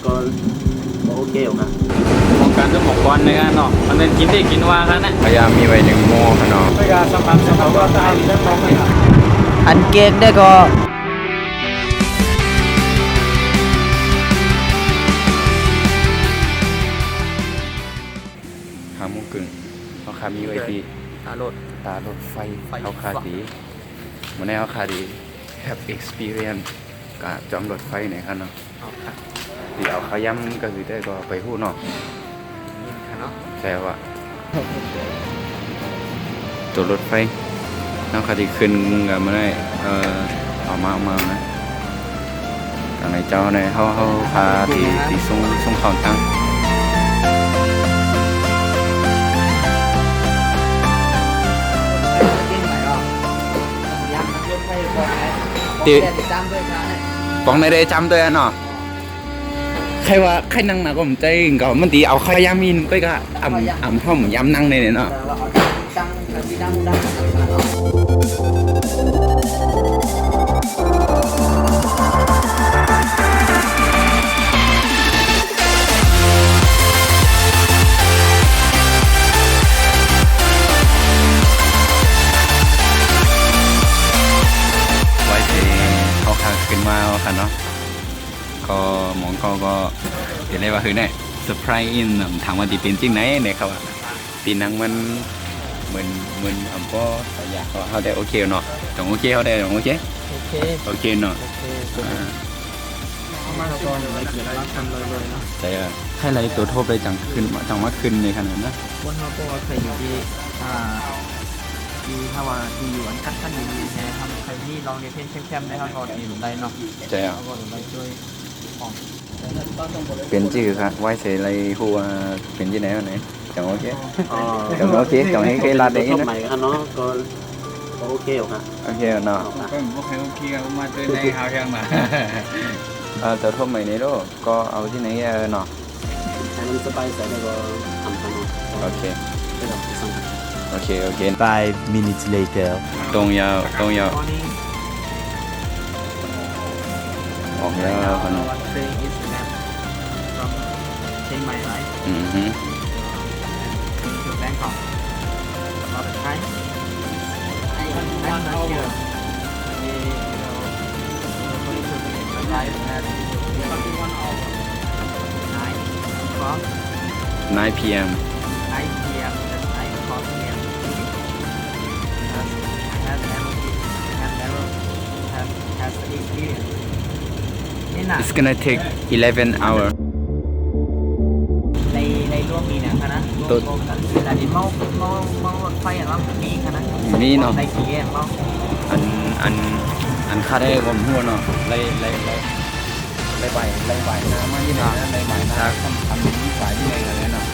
ก็โอเคอยู่ครับของการจะหมกบอลในกันเนาะมันเป็นกินได้กินว่ากันนะพยายามมีไว้หนึ่งโมค่ะเนาะไม่การสมัครว่าตายเรื่องน้องเลยอันเก่งได้ก็หาโมงกึ่งเขาคามีไว้ที่ตารถไฟเขาคาดีมันได้เขาคาดี have experience กับจองรถไฟไหนครับเนาะที่เอาขาย้ำก็คือได้ก็ไปพูดเนาะใช่ว่าตัวรถไฟน้ำคาดีขึ้นกันมาได้เอามานะทางไหนเจ้าในเขาพาที่ส่งเขาตั้งตีปองในได้จำด้วยเนาะใครว่าใครนั่งหนักก็ผมใจก็มันตีเอาขยามินก็อ่ำท่อมย้ำนั่งในเนี่ยเนาะไว้ที่เขาคาขึ้นมาค่ะเนาะก็หมองก็เห็นเลยว่าคือเนี่ยเซอร์ไพรส์อินถามว่าตีเป็นจริงไหนเนี่ยครับตีนังมันเหมือนผมก็อยากเขาได้โอเคเนาะจงโอเคเขาได้จงโอเคเนาะแต่ให้ไรตัวโทษไปจังมาขึ้นในขนาดนั้นวันเขาบอกว่าเคยอยู่ที่ถ้าว่าที่อยู่อันขั้นอยู่ดีแฮทำใครที่ลองในเพนเข้มๆได้เขาก็ดีหรือไรเนาะใช่เขาก็หรือไรช่วยเป็นชื่อครับไว้เสร็จไรหัวเป็นที่ไหนวันไหนจังโอเคจังโอเคจังให้ลาได้นะใหม่ครับเนาะก็โอเคอยู่ครับโอเคเนาะก็โอเคมาเจอในหาวยังมาแต่ทบใหม่นี้ก็เอาที่ไหนเนาะให้มันสบายใจแล้วก็ทำกันเนาะโอเค5 minutes later ตรงยาวออกยาวขนมเชียงใหม่ไรto Bangkok about the time I'm not sure maybe going to arrive at 9 p.m. 9 p.m. That's 9 o'clock p.m. I have never had the experience. It's gonna take 11 hours. ในร่วมมีเนี่ยคณะตัวแต่ดินเมารถไฟอ่ะว่ามีคณะมีเนาะในกี่แอมเมาอันค่าได้ผมหัวเนาะไล่ใบน้ำมาที่ไหนนะไล่ใบน้ำทำสายที่ไหนกันเนาะ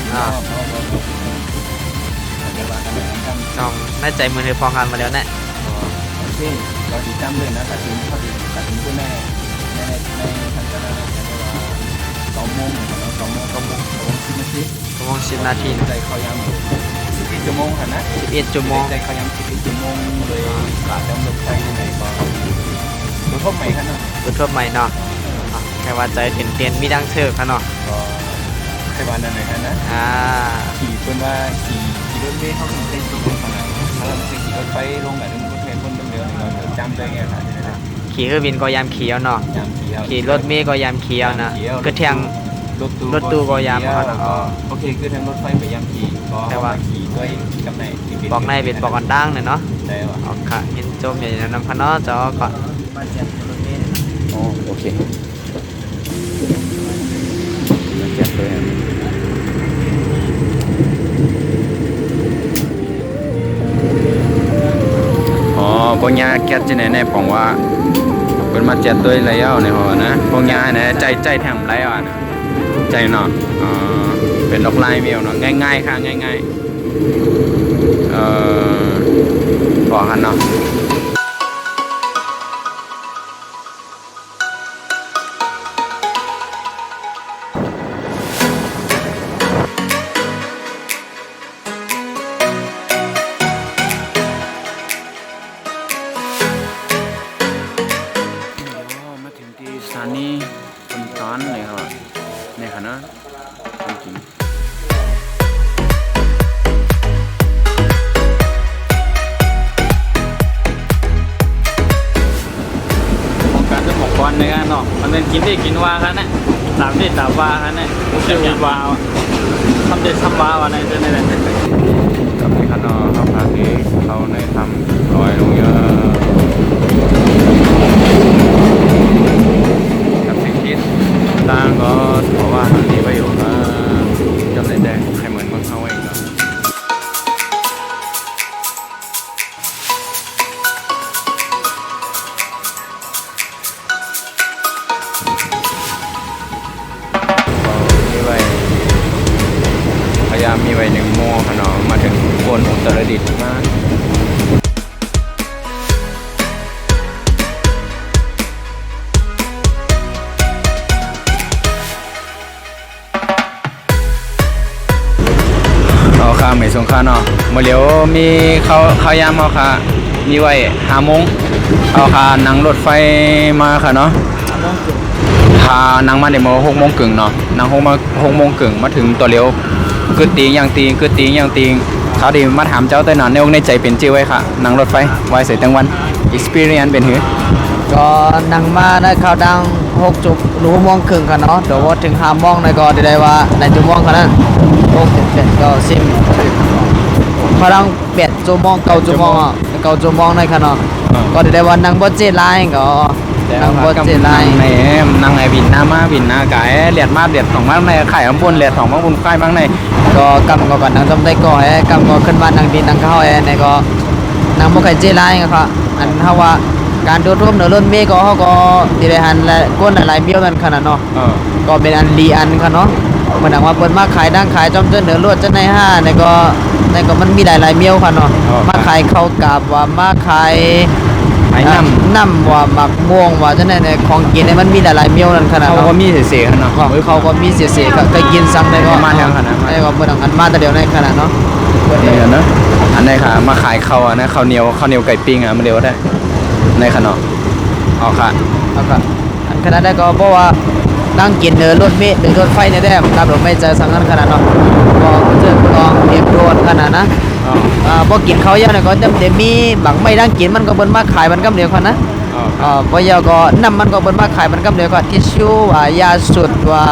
น้องน่าใจมือถือพองกันมาแล้วแน่โอเคเราติดจำเลยนะตัดสินผู้แม่ในทางการ2 โมง10 นาทีใจเขายัง11 ชั่วโมงค่ะนะ11 ชั่วโมงใจเขายัง11 ชั่วโมงเลยกาดจำรถไฟที่ไหนก็รถทั่วใหม่ครับเนาะรถทั่วใหม่เนาะแค่ว่าใจเตียนมีดังเชิดค่ะเนาะก็แค่วันนั้นเลยครับนะขี่คนว่าขี่รถเมล์เขาเป็นชั่วโมงขนาดถ้าเราไม่เคยขี่รถไฟลงแบบนี้รถเมล์คนเดียวเราจำได้ไงครับขี่เครื่องบินก็ยามเขียวเนาะขี่รถเมล์ก็ยามเขียวนะคือเทียงรถตู้ก็ยามเขาเนาะโอเคคือทางรถไฟไปยามขี่แต่ว่าขี่ด้วยกับไหนบอกในเป็นบอกกันดังเนี่ยเนาะอ๋อค่ะเห็นโจมอย่างนั้นพนอจอก่อนโอเคเจ็บเลยปองยาแก๊สที่ไหนเนี่ยผมว่าเป็นมาเจ็ดตัวแล้วในหัวนะปองยาเนี่ยใจแถมไรอ่ะนะใจเนาะเป็นดอกไม้เมียวเนาะง่ายๆค่ะง่ายๆบอกกันเนาะมาถึงที่สถานีคนร้อนเลยครับ ค่ะเนาะจริงของการจะหมกควันในกันเนาะมันเป็นกินได้กินว่ากันนะตามที่ตามว่ากันนะชื่อว่าทำได้ทำว่าวันไหนเจอในนั้น กับในขนมข้าวผัดนี้เขาในทำลอยลงเยอะกับสิ่งที่ต่างก็บอกว่าทางนี้ไปอยู่ก็จำได้แต่ให้เหมือนเมืองเขาเองเนาะมีไว้พยายามมีไว้1 โมงขนมมาถึงโคนอุตรดิตถ์มากเอาค่ะไม่สงค่าเนาะมาเดี๋ยวมีข้าวยามเอาค่ะมีไว้5 โมงเอาค่ะนั่งรถไฟมาค่ะเนาะพานั่งมาในโม6 โมงครึ่งเนาะนั่ง6 โมงครึ่งมาถึงตัวเลี้ยวกึดตีงอย่างตีงกึดตีงอย่างตีงเขาดีมาถามเจ้าแต่หนอนในองในใจเป็นชื่อไว้ค่ะนั่งรถไฟไว้เสร็จทั้งวัน experience เป็นหือ ก็นั่งมาได้ข่าวดัง6 จุกหรือ6 โมงครึ่งค่ะเนาะเดี๋ยวว่าถึง5 โมงเลยก็ได้ว่าในชั่วโมงค่ะนั้น6 7 ก็10ข่าวดัง8 ชั่วโมง9 ชั่วโมงอ่ะ9 ชั่วโมงเลยค่ะเนาะก็ได้ว่านั่งบ่เจ็ดไลน์ก็นั่งบ่เจ็ดไลน์ ในนั่งไอ้วินหน้ามาวินหน้ากายเลียดมาเลียดของมากในไข่ของบนเลียดของมากบนไข่มากใน ก็กำก็นั่งจำได้ก็แอกำก็ขึ้นมานั่งดินนั่งเข้าแอในก็นั่งบ่ใครเจ็ดไลน์ก็อันเฮาว่าการโดดร่วมเหนือล้นเมฆก็เฮาก็สิได้หันและก้นหลายๆเบี้ยวนั่นขนาดเนาะ ก็เป็นอันลีอันค่ะเนาะเหมือนว่าเปิดมาขายดังขายจอมเจนเหนือลวดเจนในห้าในก็มันมีหลายๆเมียวค่ะเนาะมาขายข้าวกาบว่ามาขาย ไอ้น้ำ ว่าหมักม่วงว่าเจนในของกินในมันมีหลายๆเมียวนั่นขนาด เขา เนาะ ก็มีเสียๆเนาะ เขาก็มีเสียๆก็เคยกินซ้ำในก็ มาทางขนาด ในก็เปิดอันมาแต่เดียวในขนาดเนาะ เดี๋ยวนะอันนี้ค่ะมาขายข้าวนะข้าวเหนียวไก่ปิ้งอ่ะมาเดี๋ยวได้ในขนมเอาค่ะ แล้วก็อันขนาดได้ก็เพราะว่านั่งกินเนื้อรถเมฆหรือรถไฟในแด้รับรถไม่ใจสังนั้นขนาดเนาะก็เจอลองเอ็มโดนขนาดนะ พอกินข้าวยาวเนี่ยก็จำเดี๋ยวมีบางไม่ดังกินมันก็เบิ้นมาขายมันกำเดียวกันนะพอยาวก็น้ำมันก็เบิ้นมาขายมันกำเดียวกันทิชชู่ว่ายาสุดว่า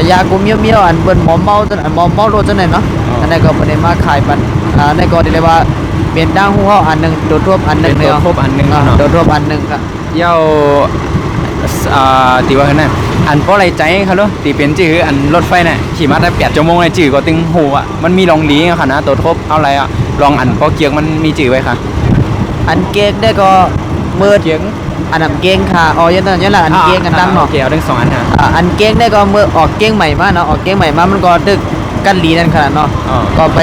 ยากุมเมียวๆอันเบิ้นหมอมเมาจนอันหมอมเมาโลดจังไหนเนาะอันนี้ก็เบิ้นมาขายมันในก็ได้เลยว่าเป็นดังหู้เฮาอันหนึงโดดรวบอันหนึง เป็นโดดรวบอันหนึ่งเนาะ โดดรวบอันหนึงครับ เย้าตีว่านั่นอันเพราะอะไรใจเขาเนาะตีเป็นจื้ออันรถไฟน่ะขี่มาได้8 ชั่วโมงเลยจื้อก็ตึงหูอ่ะมันมีลองลีค่ะนะตัวทบเอาอะไรอ่ะลองอันเพราะเกียงมันมีจื้อไว้ค่ะ อันเก๊กได้ก็เบิด เกียง อันน้ำเก๊งค่ะอ๋อยันนั่นล่ะอันเก๊งกันดังเนาะ โอเคเอาทั้ง2 อันฮะ อันเก้งได้ก็เมื่อออกเก้งใหม่มาเนาะออกเก้งใหม่มามันก็ดึกกันหลีนั่นขนาดเนาะก็ไป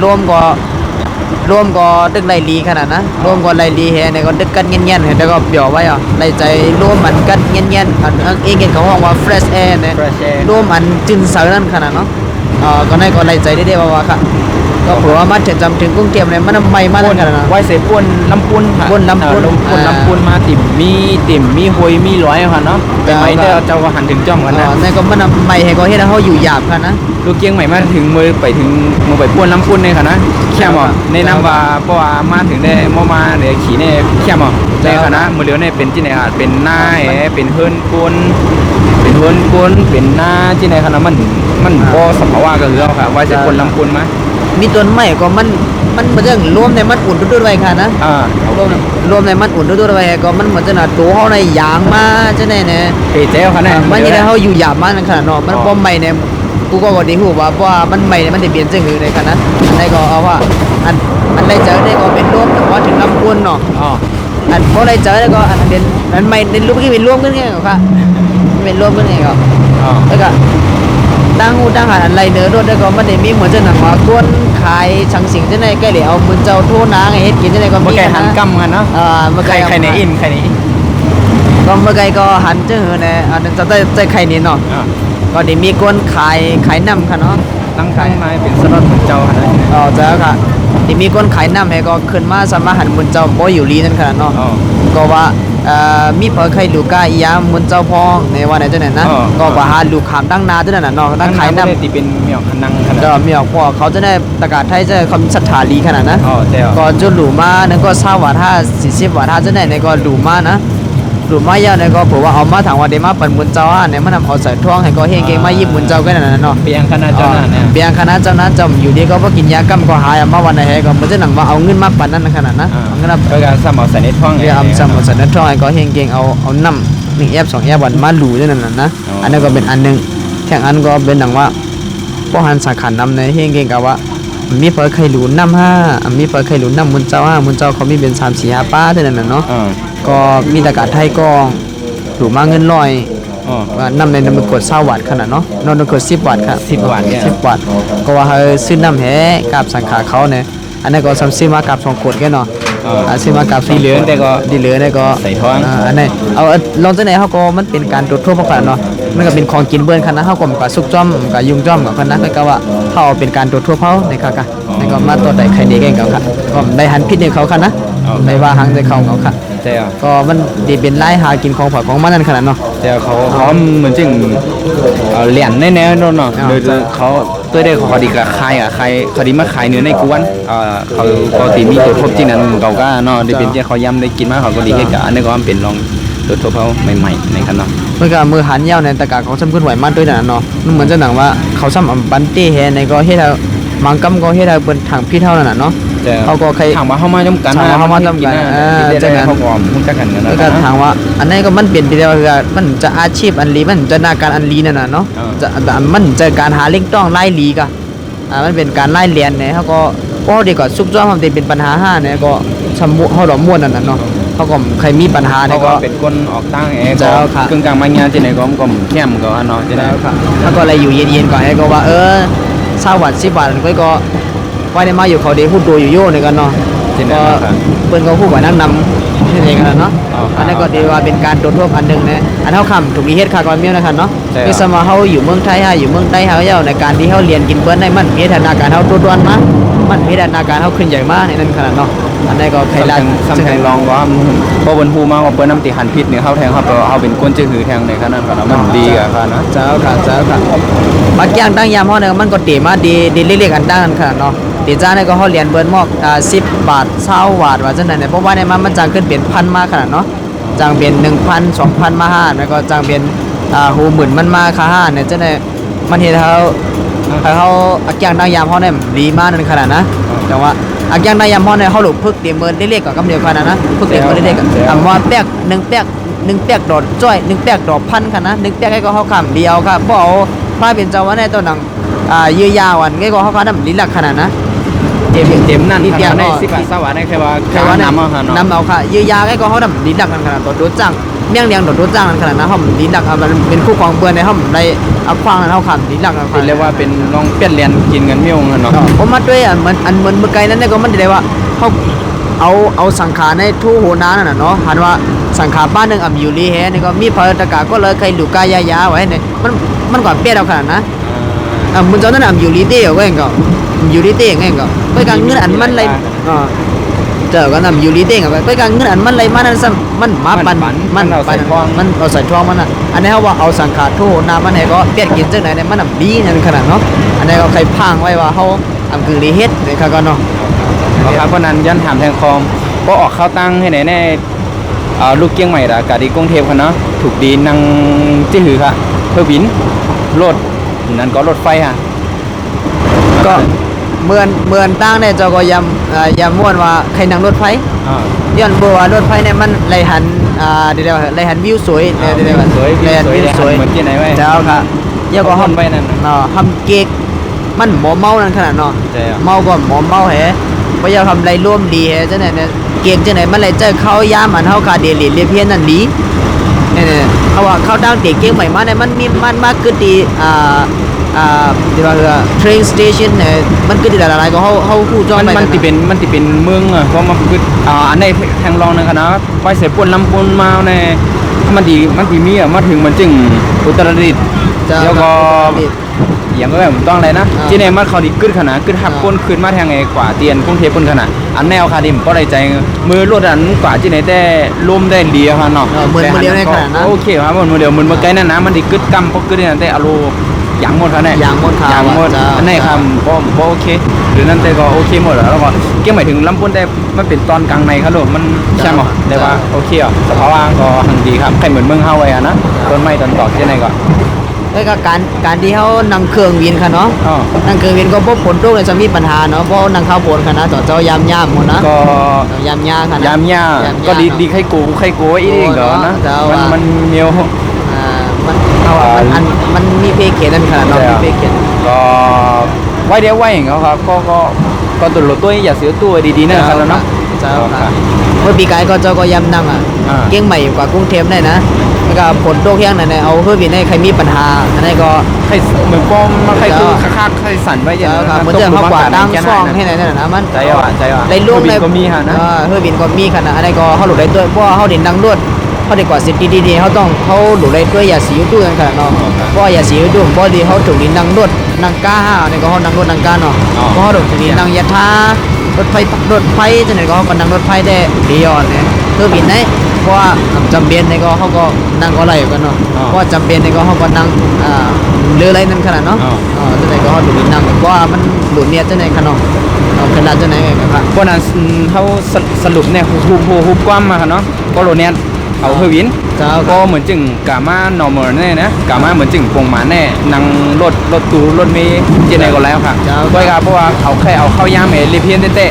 ร่วมก็ดึกไล่ลีขนาดนะร่วมก็ไล่ลีแฮเนี่ยก็ดึกกันเงี้ยๆเห็นแต่ก็เบี่ยวไว้อ่ะไล่ใจร่วมมันกันเงี้ยๆอันเองเห็นเขาห้องว่า fresh air เนี่ยร่วมอันจึนเสานั่นขนาดเนาะก็ได้ก็ไล่ใจได้ว่าค่ะก็เผื่อว่ามาถึงจำถึงกรุงเทพเนี่ยมันใหม่มากขนาดนั้น ไว้เสป่วนลำปุนค่ะ ป่วนลำปุน ป่วนลำปุนมาติ่มมีหวยมีร้อยค่ะเนาะเป็นไหมเด้อเจ้าก็หันถึงจ้อมกันนะ ในก็มันใหม่ให้ก็เฮ็ดให้เฮาอยู่หยาบค่ะนะ ลูกเกียงใหม่มาถึงมือไปป่วนลำปุนเลยค่ะนะแค่หมอในน้ำว่าเพราะว่ามาถึงได้มาเดี๋ยวขี่เนี่ยแค่หมอในคณะมือเลี้ยวเนี่ยเป็นที่ไหนค่ะเป็นหน้าเป็นเฮิร์นกวนเป็นหน้าที่ไหนคณะมันบ่สภาวะก็คือเอาค่ะไว้เสป่วนลำปุนมา มีต้นไม้ก็มันบ่จังรวมในมันอุ่นดุดๆไว้ค่ะนะ รวมในมันอุ่นดุดๆไว้ก็มันเหมือนจะน่ะตัวเฮาในยางมาจังได๋เนี่ย เฮ้ยเจ้าค่ะนะ มันยังได้เฮาอยู่หยาบมานั่นขนาดเนาะมันบ่ใหม่เนี่ยกูก็บ่ได้ฮู้ว่าเพราะว่ามันใหม่เนี่ยมันได้เปลี่ยนจังหือในขนาดอันใดก็เอาว่าอันใดเจอได้ก็เป็นรวมเฉพาะถึงลำพูนเนาะอันบ่ได้เจอได้ก็อันเป็นอันใหม่ในรูปที่เป็นรวมกันไงก็ค่ะเป็นรวมกันไงก็แล้วก็ตั้งหูตั้งหาอะไรเนื้อรถได้ก็มันได้มีเหมือนจะหนังว่าก้นขายชังสิงจังได๋ใกล้เลยเอามือเจ้าโทนางเฮ็ดกินจังได๋ก็มี เมื่อไก่หันกำกันเนาะ เมื่อไก่ ใครในอิน ก็เมื่อไก่ก็หันจังหือแน่อันนั้นจะได้ไข่นี่เนาะก็ได้มีก้นขายน้ำค่ะเนาะ ตั้งขายมาเป็นสล็อตของเจ้าค่ะนะ เจ้าค่ะที่มีก้นขายน้ำให้ก็ขึ้นมาสามารถหันบนเจ้าบ่อยู่ลีนั่นขนาดเนาะก็ว่า มีเผอใครลูกกาอียามมุนเจ้าพองในวันไหนจังนั้นนะก็ว่าหาลูกขามตั้งนาจังนั้นน่ะเนาะตั้งขายน้ำ ที่เป็นเมียวคันนังขนาด ก็มีออกพอเขาจะได้ตะกาศไทยจะคำศรัทธาลีขนาดนะ อ๋อเจ้า ก็จุดหลูมานั่นก็20 บาท40 บาทจะได้ในก็หลูมานะหลูมายาวในก็ผมว่าเอามาถามว่าเดมาปันมุนเจ้าเนี่ยมันนำเอาใส่ท่วงให้ก็เฮงเก่งมายิบมุนเจ้ากันนั่นน่ะเนาะ เปียงคณะเจ้าหน้าเนี่ย เบียงคณะเจ้านั้นจำอยู่ดีก็บ่กินยากำก็หายมาวันไหนก็มันจะหนังว่าเอาเงินมาปันนั่นขนาดนะเอาเงิน ก็การสมัครใส่ในท้อง เรียกอำซ้ำเอาใส่ในท่องให้ก็เฮงเก่งเอาน้ำ1 แอป2 แอปวันมาหลูด้วยนั่นน่ะนะอันนั้นก็เป็นอันนึงแข่งอันก็เป็นหนังว่าบ่หันสังขารนำในเฮงเก่งก็ว่ามีเผอไข่หลูน้ำ5มีเผอไข่หลูน้ำมุนเจ้า5มุนเจ้าเขามีเป็น3 4 5ป้าเท่านั้นน่ะเนาะก็มีตะกาศไทยกองหลูมาเงิน100ว่าน้ำในน้ำมันกด20 บาทขนาดเนาะนอนกด10 บาทครับ10 บาทเนี่ย10 บาทก็ว่าเฮาซื้อน้ำแท้กับสังขาเขาเนี่ยอันนั้นก็ซ้ำซื้อมากับ2 ขวดแค่เนาะซื้อมากับ2 เหลือแต่ก็ ดีเหลือได้ก็ ใส่ท้อง อันนี้เอาลองจังไหนเฮาก็มันเป็นการตรวจทั่วไปเนาะมันก็เป็นของกินเบิ้นคันนะเฮาก็มันก็สุกจ้อมก็ยุ่งจ้อมกับคันนะก็ว่าเฮาเป็นการตรวจทั่วเฮาในค่ะค่ะนี่ก็มาตรวจได้ใครดีแก่งเขาค่ะก็ได้หันพิษในเขาค่ะนะได้ว่าหังได้เขาค่ะ เจ้า ก็มันดีเป็นไล่หากินของผักของมันนั่นขนาดเนาะ เจ้าเขาเหมือนจึงเหรียญแน่ๆเนาะโดยเขาตัวได้เขาดีกับใครอ่ะใครเขาดีมาขายเนื้อในกวนเขาปกติมีตัวทบจริงนั้นเขาก็เนาะได้เป็นเจ้าเขาย้ำได้กินมากเขาก็ดีแค่กับอันนี้ก็เป็นลองตัวทบเขาใหม่ๆในคันเนาะ เมื่อกี้มือหันยาวในตะกาเขาซ้ำขึ้นไหวมากด้วยนะเนาะมันเหมือนจะหนังว่าเขาซ้ำบันตี้เฮในก็เฮ็ดมังกำก็เฮ็ดเป็นถังพี่เท่านั้นน่ะเนาะเขาก็ใคร ถามว่าเข้ามาจำกันเขาก็มุ่งจักกันกัน แล้วก็ถามว่าอันนี้ก็มันเปลี่ยนไปแล้วคือมันจะอาชีพอันลีมันจะนาการอันลีนั่นน่ะเนาะจะมันจะการหาเล็กต้องไล่ลีกะมันเป็นการไล่เรียนเนี่ยเขาก็พอดีก็ซุกซ้อมทำเป็นปัญหา5เนี่ยก็ชำมุเขาดอกม่วนนั่นน่ะเนาะเขาก็ใครมีปัญหาเนี่ย ก็ ก็ เป็นคนออกตั้งเองก็กึ่งกลางมางานที่ไหนก็เข้มก็เนาะจะได้ แล้วค่ะแล้วก็อะไรอยู่เย็นๆก่อนให้ก็ว่า20 บาท10 บาทก็ว่าได้มาอยู่เขาเดพูดตัวอยู่โย่ในกันเนาะก็เปิ้นก็พูดว่านั่งนำนี่เองกันเนาะอันนั้นก็ดีว่าเป็นการตรวจทั่วอันนึงนะอันเฮาคำถูกมีเฮ็ดค่าก่อนเมียนะครับเนาะคือสมาเฮาอยู่เมืองไทยอยู่เมืองใต้เฮาเย้าในการที่เฮาเรียนกินเปิ้นได้มันมีพัฒนาการเฮาตัวด้วนมามันมีพัฒนาการเฮาขึ้นใหญ่มากในนั้นขนาดเนาะอันนี้ก็ใครล่ะ ซ้ำแทงลองว่าพอบนฮูมาว่าเปิ้นน้ำติหันพิษเนี่ยเฮาแทงเฮาเป็นคนจื้อหือแทงในขนาดนั้นมันดีอ่ะค่ะเนาะ เจ้าค่ะบัดย่างตั้งยามเฮาเนี่ยมันก็เตมาดีเล็กๆอันตั้งกันขนาดเนาะตีจ้าเนี่ยก็เฮาเรียนเบิ้นมอก10 บาท20 บาทว่าจังนั้นเนี่ยเพราะว่าในมันจังขึ้นเป็นพันมาขนาดเนาะจังเป็น 1,000 2,000 มา5แล้วก็จังเป็นหูหมื่นมันมาค่า5เนี่ยจังได๋มันเฮ็ดให้เฮาอักย่างตั้งยามเฮาเนี่ยดีมากนั่นขนาดนะจังว่าอักย่างตั้งยามเฮาเนี่ยเฮาหลุกพึกเดเมินเล็กๆก็กำเดียวกันนะพึกเดเมินเล็กๆคำว่าแป๊ก1 แป๊กดอกจ้อย1 แป๊กดอกพันค่ะนะ1 แป๊กให้ก็เฮาคำเดียวค่ะบ่เอามาเป็นเจ้าว่าในตัวหนังยื้อยาวอันก็เฮาก็นำลิลักขนาดนะเต็มนั่นขนาดได้10 บาท20 บาทได้แค่ว่าน้ำเอาค่ะเนาะ น้ำเอาค่ะยื้อยาก็เฮาดำลิลักกันขนาดตัวจังเมี่ยงเลียงตัวจังกันขนาดนะเฮาลิลักมันเป็นคู่ของเปิ้นในเฮาได้เอาควางนั้นเฮาคำลิลักกัน เรียกว่าเป็นลองเปลี่ยนเรียนกินกันเมี่ยงเนาะ ผมมาด้วยเหมือนเมื่อไกลนั้นก็มันได้ว่าเฮาเอาสังขารในทู่โหนานั่นน่ะเนาะหันว่าสังขารบ้านนึงอยู่ลีแฮนี่ก็มีเผอตะกาก็เลยใครลูกกายาไว้เนี่ยมันก่อนเปี้ยเอาขนาดนะมึงเจ้านั่นอยู่ลีเต้ก็เองก็อยู่ลีเต้เองก็ไปกลางเงินอันมันเลยเจอก็นำอยู่ลีเต้ก็ไปกลางเงินอันมันเลยมันนั่นซ้ำมันมาปั่นมันเอาใส่ท้องมันน่ะอันนี้เฮาว่าเอาสังขารทู่โหนามันให้ก็เปี้ยกินจังไหนเนี่ยมันน่ะดีนั่นขนาดเนาะอันนี้ก็ใครพางไว้ว่าเฮาคือลีเฮ็ดนี่ค่ะก็เนาะ ครับเพราะนั้นย้อนถามแทงคอมก็ออกเข้าตั้งให้ไหนแน่ลูกเกี้ยงใหม่ละกาดีกรุงเทพค่ะเนาะถูกดีนั่งจี้หือค่ะเพื่อบินรถนั้นก็รถไฟค่ะ ก็เมือนตั้งเนี่ยเจ้าก็ยำม่วนว่าใครนั่งรถไฟย้อนบ่ว่ารถไฟเนี่ยมันไหลหันเดี๋ยวไหลหันวิวสวยเดี๋ยว สวย ไหลหันวิวสวย เหมือนที่ไหนไว้ เจ้าค่ะเดี๋ยวก็ ห้องไปนั่น ทำเก๊กมันหมอเมานั่นขนาดเนาะ ใช่ครับ เมาก็หมอเมาแฮบ่อยากทำไรร่วมดีแฮจังได๋เนี่ยเก๊กจังได๋มันเลยเจอเข้ายามอันเฮาคาเดลิเลียเพียนนั่นดีเนี่ยเขาว่าเขาดาวเด็กเก๊กใหม่มาเนี่ยมันมากคือดีที่ว่าtrain station เนี่ยมันคือดีหลายๆก็เฮาฮู้จ้องไป มันติเป็นเมืองอ่ะเพราะมันคืออันในทางรองนึงค่ะนะไปเสปุ่นลำปุ่นมาในมันดีมีอ่ะมาถึงมันจึงอุตรดิตถ์แล้วก็ อย่างก็แบบต้องอะไรนะ อ่า ที่ไหนมันเขาดีกึดขนาดกึดหักก้นขึ้นมาทางไงกว่าเตียนกรุงเทพก้นขนาดอันแนวคาดิมก็ได้ใจมือรถอันกว่าที่ไหนได้ร่มได้เลียค่ะเนาะ เหมือนเดียวในขนาดนั้น โอเคครับเหมือนเดียวเหมือนเมื่อกี้นั่นนะมันดีกึดกำพกกึดนี่นั่นแต่อารมณ์อย่างหมดครับเนี่ย อย่างหมดครับ อย่างหมด จ้า อันไหนครับบ่โอเคหรือนั่นแต่ก็โอเคหมดแล้วก็เกี่ยวหมายถึงลำพูนได้มันเป็นตอนกลางในครับลูกมันใช่ไหมได้ว่าโอเคอ่ะสภาวะก็หังดีครับใครเหมือนเมืองเฮาไว้อะนะต้นไม้ต้นตอกที่ไหนก็ แล้วก็การที่เขานั่งเครื่องวินค่ะเนาะ อ๋อ นั่งเครื่องวินก็บ่ฝนตกเลยจะมีปัญหาเนาะเพราะนั่งเข้าฝนค่ะนะต่อเจ้ายามหมดนะ ก็ ยามค่ะนะ ยามย่าก็ดีใครกูอีกเหรอนะ เจ้า มัน ว่า มันเมียว มันเอามันมีเพเขียนนั่นขนาดเนาะ ใช่ มี ครับ เพเขียน ก็ไว้เดี๋ยวไว้อย่างเงี้ยครับก็ตัวรถตัวอย่าเสียตัวดีๆนะครับแล้วเนาะ เจ้า ครั ค่ะ บ เมื่อปีกายก็เจ้าก็ยำนั่งอ่ะ อ่า เก่งใหม่กว่ากรุงเทพได้นะแล้วก็ฝนตกแห้งนั่นเอาเพื่อวินให้ใครมีปัญหาอันนี้ก็ ใครเหมือนป้อมมาใครคือคักๆใครสั่นไว้อย่าง เจ้า นั้น ค่ะ นะ เหมือนเดิมเขากวาดดัง แค่ ซ่อง นั้น ให้ไหนนั่นนะมัน ใจอ่ะใจอ่ะ ได้ล่วง ก็มีฮะนะ เพื่อวินก็มีขนาดอันนี้ก็เขาหลุดได้ด้วยเพราะว่าเขาเด่นดังรวดเขาได้กว่าสิทธิ์ดีๆเขาต้องเขาหลุดได้ด้วยอย่าสีอยู่ตู้กันขนาดเนาะเพราะอย่าสีอยู่ตู้เพราะดีเขาถูกดินดังรวดดังก้าอันนี้ก็เขาดังรวดดังก้าเนาะเพราะเขาถูกดินดังยัดท่ารถไฟจังไหนก็เขาก็ดังรถไฟได้ดีอ่อนเนี่ยเพื่อวินได้เพราะว่าจำเป็นในก็เขาก็นั่งก็ไรกันเนาะเพราะว่าจำเป็นในก็เขาก็นั่งเรือไรนั่นขนาดเนาะจังไหนก็เขาถูกดินดังเพราะว่ามันหลุดเนี่ยจังไหนขนาดขนาดจังไหนกันครับ เพราะนั้นเขาสรุปเนี่ยฮูบกว้ามมาครับเนาะก็โรเนี่ยเอาเฮวิน เจ้า ก็เหมือนจึงกามาหนอเมอร์แน่นะกามาเหมือนจึงปงหมาแน่นั่งรถตู้รถเมล์เจนไหนก็แล้วค่ะด้วยครับเพราะว่าเอาแค่เอาเข้ายามเอลิเพียนเต้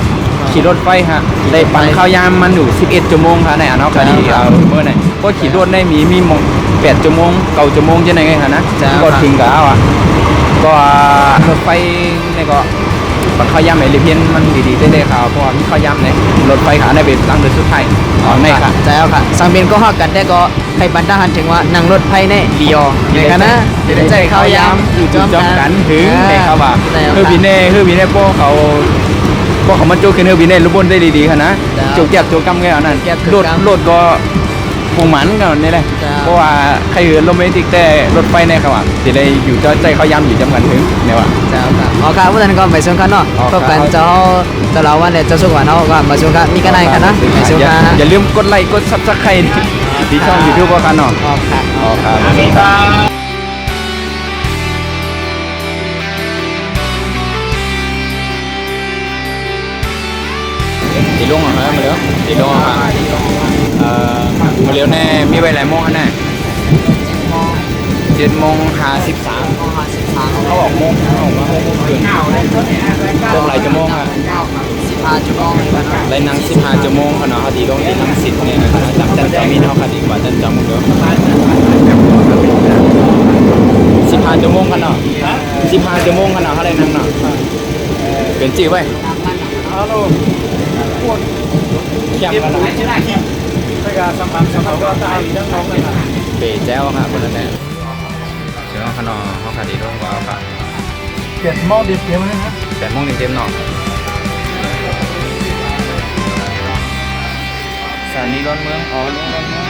ขี่รถไฟฮะได้ปั่นเข้ายามมันอยู่11 ชั่วโมงค่ะในอ่ะเนาะคดีเอาเมื่อไหร่ก็ขี่รถได้มีมง8 ชั่วโมง9 ชั่วโมงเจนไหนไงค่ะนะก็ถึงกับเอาอ่ะก็รถไฟนี่ก็ปั่นเข้ายามเอลิเพียนมันดีๆเต้ๆครับเพราะว่ามีเข้ายามเนี่ยรถไฟขาในเป็นตั้งเดือนสุดท้ายในค่ะ ใช่แล้วค่ะสังเวียนก็ฮอกกันได้ก็ใครบันทัหันถึงว่านั่งรถไฟในเดียวในกันนะ จะได้ใจเขายามอยู่จอมกันถึงในเขาว่าคือบินเน่พวกเขามันโจกขึ้นบินเน่รูปบนได้ดีๆค่ะนะโจกแก็บโจกกำเงี้ยนั่นรถก็พวงหมันกันนี่แหละเพราะว่าใครโรแมนติกแต่รถไฟในเขาว่าจะได้อยู่ใจเขายามอยู่จำกันถึงเนี่ยว่า ใช่แล้วค่ะอ๋อค่ะวันนั้นก็ไปชมกันเนาะพบกันเจ้าเราวันเนี่ยเจ้าสุกวันเนาะก็มาชมกันมีกันไหนกันนะไปชมกัน อย่าลืมกดไลค์กดซับสไครต์ที่ช่องยูทูบกันเนาะ อ๋อค่ะ อ๋อครับตีลงเหรอครับมาเร็วตีลงเหรอครับมาเร็วแน่มีไว้หลายโมงฮะแน่7:53เขาบอกโมงเขาบอกว่าโมงเกินลงหลายชั่วโมงอ่ะ 15 ชั่วโมงกันเนาะ ไล่นั่ง15 ชั่วโมงเขาเนาะเขาดีลงที่นั่ง10เนี่ยนะจำจันจามีเขาคดีกว่าจันจำมึงเด้อ15 ชั่วโมงกันเนาะ15 ชั่วโมงกันเนาะเขาได้นั่งเนาะเป็นจีไว้ฮัลโหลเขียมกันเนาะเป๋แจ้วค่ะคนนั้นแหละเดี๋ยวเขาเนาะเขาคดีลงกว่าครับ เปลี่ยนหม้อดิบเต็มเลยนะ 8 โมงเต็มๆเนาะสถานีร้อนเมืองอ๋อลงร้อนเมือง